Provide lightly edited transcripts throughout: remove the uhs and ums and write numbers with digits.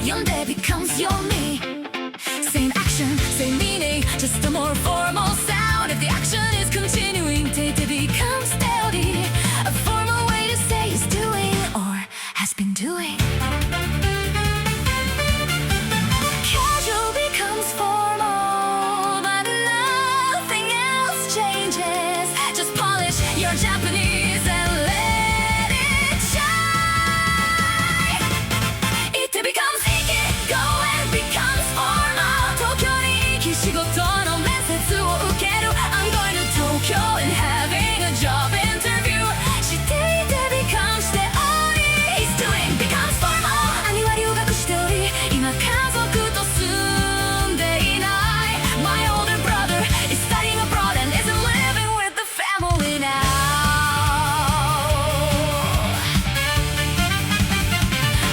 Yonde becomes yomi. Same action, same meaning, just a more formal sound. If the action is continuing, Tete becomes steady. A formal way to say is doing or has been doing. Casual becomes formal, but nothing else changes. Just polish your Japanese and let it shine. It becomes ikigo and becomes formal. Tokyo ni iki shigoto no mensetsu wo ukeru. I'm going to Tokyo and having a job interview. Shiteite becomes shiteori. He's doing becomes formal. Ani wa ryugaku shite ori, ima kazoku to sunde inai. My older brother is studying abroad and isn't living with the family now.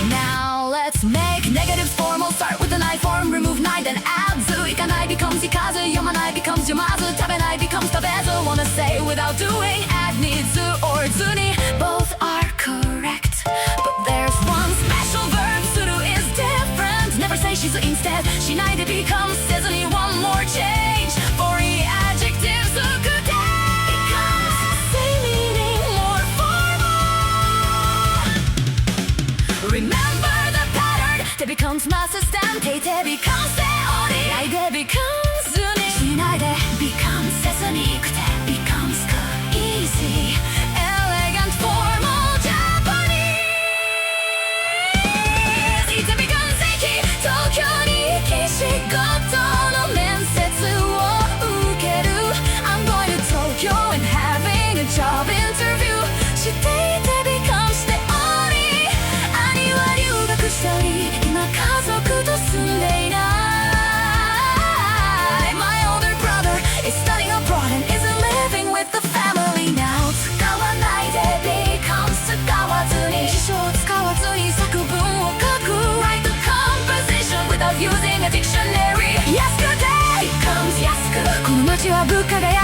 Now let's make negatives formal. Start with an I form, remove nai, then add zu. Ikanai becomes ikazu, yomanai becomes yomazu, tabenai becomes tabezu. Wanna say without doing, add nizu or zuni. Both are correct, but there's one special verb. Suru is different. Never say shizu instead. Shinai de becomes sezuni. One more change for the adjective. Sukute becomes same meaning, more formal. Remember the pattern. Te becomes masastan. Teite becomes seori. Nai de becomes zuni. Shinai de becomes sezuni. Kute becomes ku. Easy, elegant, formal Japanese. Ite becomes iki. Tokyo ni iki shigoto no mensetsu wo ukeru. I'm going to Tokyo and having a job interview. Shiteite becomes shiteori. Ani wa ryugaku shite ori, ima kazoku to sunde inai. My older brother is studying abroad and isn't living with the family now. Tsukawanai de becomes tsukawazuni. Hisho wo tsukawazuni sakubun wo kaku. Write the composition without using a dictionary. Yesterday becomes yasuku. この街は物価が安